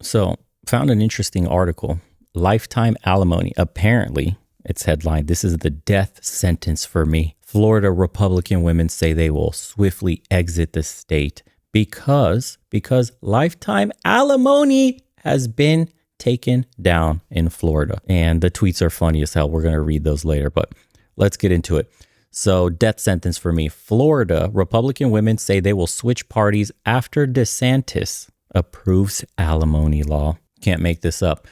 So, found an interesting article. Lifetime alimony. Apparently, its headline, "This is the death sentence for me." Florida Republican women say they will swiftly exit the state because lifetime alimony has been taken down in Florida. And the tweets are funny as hell. We're going to read those later, but let's get into it. So, death sentence for me. Florida Republican women say they will switch parties after DeSantis approves alimony law. Can't make this up.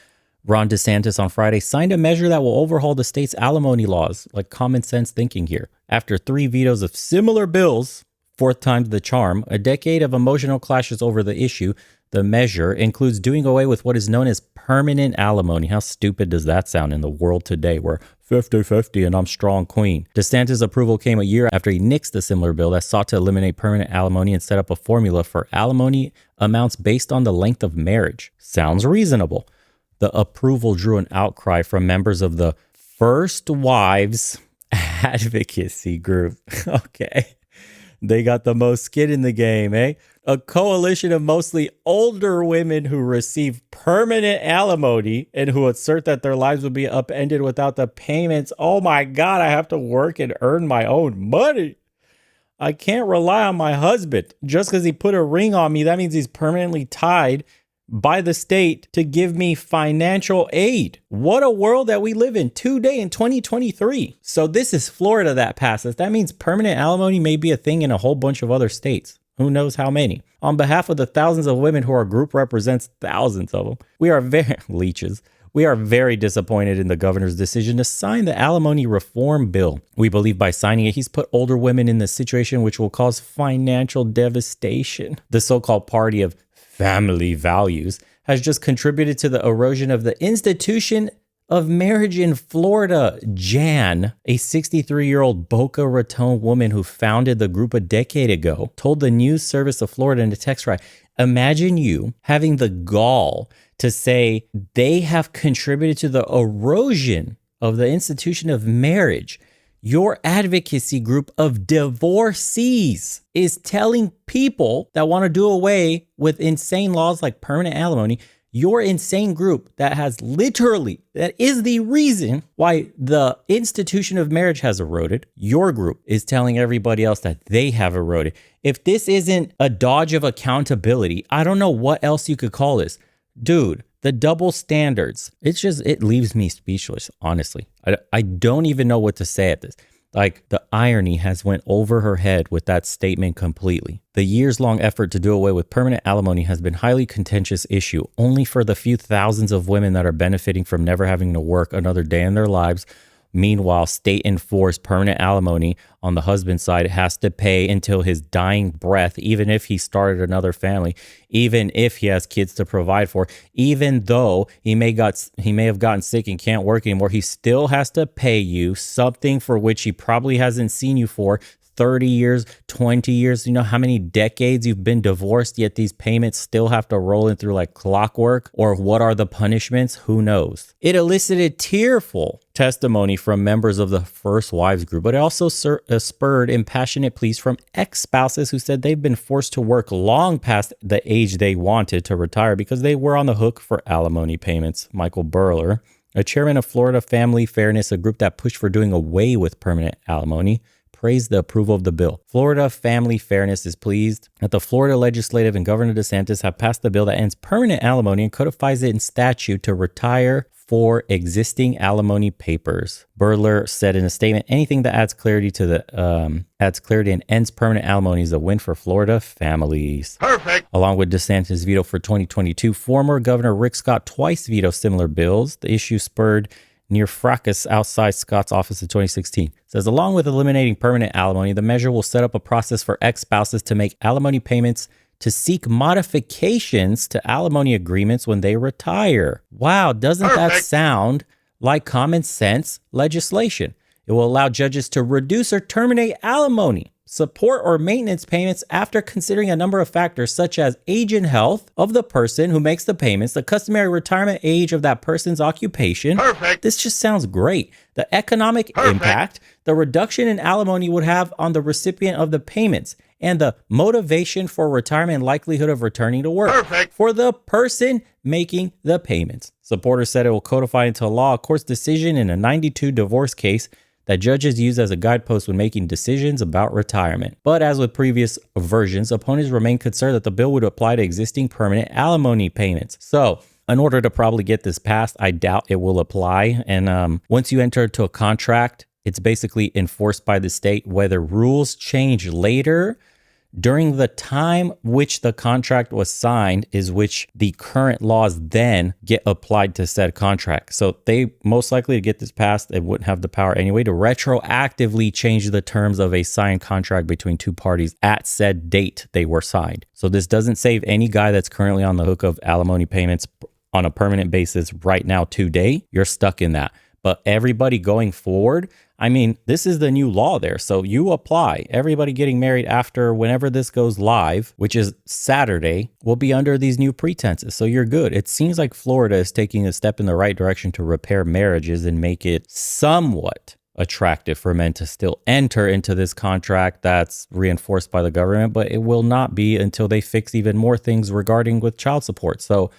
Ron DeSantis on Friday signed a measure that will overhaul the state's alimony laws, like common sense thinking here. After 3 vetoes of similar bills, fourth time's the charm, a decade of emotional clashes over the issue, the measure includes doing away with what is known as permanent alimony. How stupid does that sound in the world today where 50-50 and I'm strong queen? DeSantis' approval came a year after he nixed a similar bill that sought to eliminate permanent alimony and set up a formula for alimony amounts based on the length of marriage. Sounds reasonable. The approval drew an outcry from members of the First Wives Advocacy Group. Okay. They got the most skin in the game, eh? A coalition of mostly older women who receive permanent alimony and who assert that their lives would be upended without the payments. Oh my God, I have to work and earn my own money. I can't rely on my husband. Just because he put a ring on me, that means he's permanently tied by the state to give me financial aid. What a world that we live in today in 2023. So this is Florida that passes. That means permanent alimony may be a thing in a whole bunch of other states. Who knows how many? On behalf of the thousands of women who our group represents, thousands of them, we are very disappointed in the governor's decision to sign the alimony reform bill. We believe by signing it, he's put older women in this situation, which will cause financial devastation. The so-called party of family values has just contributed to the erosion of the institution of marriage in Florida. Jan, a 63-year-old Boca Raton woman who founded the group a decade ago, told the news service of Florida in a text right, imagine you having the gall to say they have contributed to the erosion of the institution of marriage. Your advocacy group of divorcees is telling people that want to do away with insane laws like permanent alimony. Your insane group that is the reason why the institution of marriage has eroded. Your group is telling everybody else that they have eroded. If this isn't a dodge of accountability, I don't know what else you could call this. Dude, the double standards, it leaves me speechless, honestly. I don't even know what to say at this. Like, the irony has went over her head with that statement completely. The years-long effort to do away with permanent alimony has been a highly contentious issue, only for the few thousands of women that are benefiting from never having to work another day in their lives. Meanwhile, state-enforced permanent alimony on the husband's side has to pay until his dying breath, even if he started another family, even if he has kids to provide for, even though he may have gotten sick and can't work anymore, he still has to pay you something for which he probably hasn't seen you for 30 years, 20 years. You know how many decades you've been divorced, yet these payments still have to roll in through like clockwork? Or what are the punishments? Who knows? It elicited tearful testimony from members of the First Wives group, but it also spurred impassionate pleas from ex-spouses who said they've been forced to work long past the age they wanted to retire because they were on the hook for alimony payments. Michael Burler, a chairman of Florida Family Fairness, a group that pushed for doing away with permanent alimony, praised the approval of the bill. Florida Family Fairness is pleased that the Florida Legislative and Governor DeSantis have passed the bill that ends permanent alimony and codifies it in statute to retire for existing alimony papers. Burler said in a statement, anything that adds clarity and ends permanent alimony is a win for Florida families. Perfect. Along with DeSantis' veto for 2022, former Governor Rick Scott twice vetoed similar bills. The issue spurred near fracas outside Scott's office in 2016. It says, along with eliminating permanent alimony, the measure will set up a process for ex-spouses to make alimony payments to seek modifications to alimony agreements when they retire. Wow, doesn't that sound like common sense legislation? It will allow judges to reduce or terminate alimony, support, or maintenance payments after considering a number of factors such as age and health of the person who makes the payments, the customary retirement age of that person's occupation. Perfect. This just sounds great. The economic impact the reduction in alimony would have on the recipient of the payments, and the motivation for retirement and likelihood of returning to work. Perfect. For the person making the payments. Supporters said it will codify into law a court's decision in a 92 divorce case that judges use as a guidepost when making decisions about retirement. But as with previous versions, opponents remain concerned that the bill would apply to existing permanent alimony payments. So, in order to probably get this passed, I doubt it will apply. And once you enter into a contract, it's basically enforced by the state, whether rules change later. During the time which the contract was signed is which the current laws then get applied to said contract. So they most likely to get this passed, they wouldn't have the power anyway to retroactively change the terms of a signed contract between two parties at said date they were signed. So this doesn't save any guy that's currently on the hook of alimony payments on a permanent basis right now today. You're stuck in that. But everybody going forward, I mean, this is the new law there. So you apply. Everybody getting married after whenever this goes live, which is Saturday, will be under these new pretenses. So you're good. It seems like Florida is taking a step in the right direction to repair marriages and make it somewhat attractive for men to still enter into this contract that's reinforced by the government, but it will not be until they fix even more things regarding with child support. So,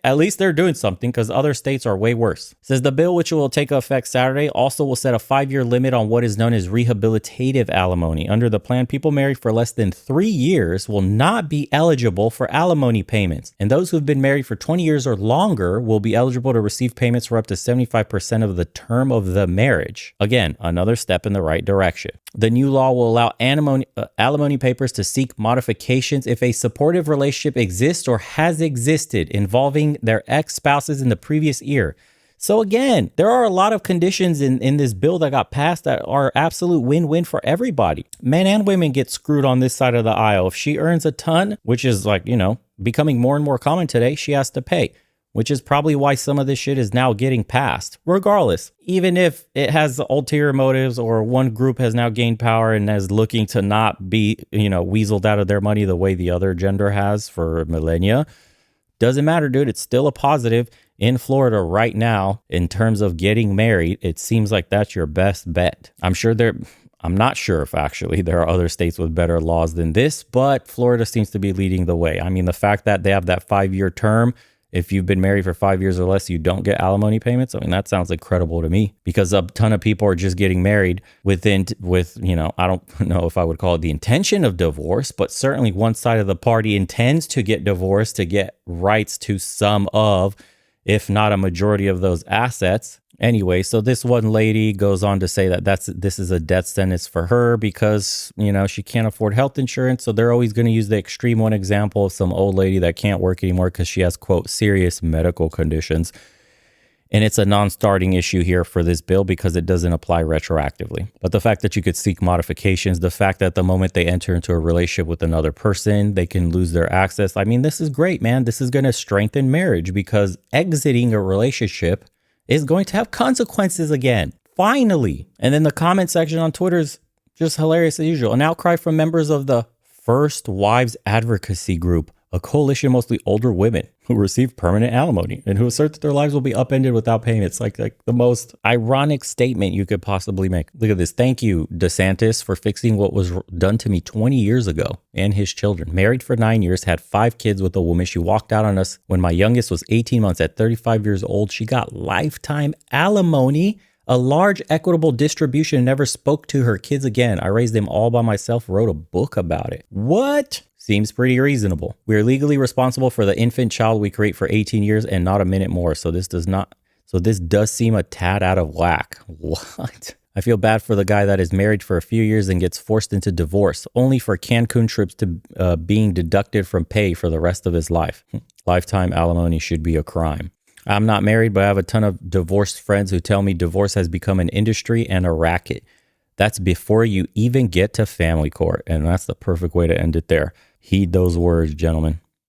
at least they're doing something because other states are way worse. It says the bill, which will take effect Saturday, also will set a 5-year limit on what is known as rehabilitative alimony. Under the plan, people married for less than 3 years will not be eligible for alimony payments. And those who've been married for 20 years or longer will be eligible to receive payments for up to 75% of the term of the marriage. Again, another step in the right direction. The new law will allow alimony papers to seek modifications if a supportive relationship exists or has existed involving their ex-spouses in the previous year. So again, there are a lot of conditions in this bill that got passed that are absolute win-win for everybody. Men and women get screwed on this side of the aisle. If she earns a ton, which is becoming more and more common today, she has to pay, which is probably why some of this shit is now getting passed. Regardless, even if it has ulterior motives or one group has now gained power and is looking to not be, weaseled out of their money the way the other gender has for millennia, doesn't matter, dude. It's still a positive in Florida right now in terms of getting married. It seems like that's your best bet. I'm not sure if actually there are other states with better laws than this, but Florida seems to be leading the way. I mean, the fact that they have that 5-year term, if you've been married for 5 years or less, you don't get alimony payments. I mean, that sounds incredible to me because a ton of people are just getting married with, I don't know if I would call it the intention of divorce, but certainly one side of the party intends to get divorced to get rights to some of, if not a majority of those assets. Anyway, so this one lady goes on to say that this is a death sentence for her because, she can't afford health insurance. So they're always going to use the extreme one example of some old lady that can't work anymore because she has, quote, serious medical conditions. And it's a non-starting issue here for this bill because it doesn't apply retroactively. But the fact that you could seek modifications, the fact that the moment they enter into a relationship with another person, they can lose their access. I mean, this is great, man. This is going to strengthen marriage because exiting a relationship is going to have consequences again. Finally. And then the comment section on Twitter is just hilarious as usual. An outcry from members of the First Wives Advocacy Group, a coalition of mostly older women who receive permanent alimony and who assert that their lives will be upended without payments. Like the most ironic statement you could possibly make. Look at this. Thank you, DeSantis, for fixing what was done to me 20 years ago and his children. Married for 9 years, had 5 kids with a woman. She walked out on us when my youngest was 18 months. At 35 years old, she got lifetime alimony, a large equitable distribution, and never spoke to her kids again. I raised them all by myself, wrote a book about it. What? Seems pretty reasonable. We are legally responsible for the infant child we create for 18 years and not a minute more. So this does seem a tad out of whack. What? I feel bad for the guy that is married for a few years and gets forced into divorce, only for Cancun trips to being deducted from pay for the rest of his life. Lifetime alimony should be a crime. I'm not married, but I have a ton of divorced friends who tell me divorce has become an industry and a racket. That's before you even get to family court. And that's the perfect way to end it there. Heed those words, gentlemen.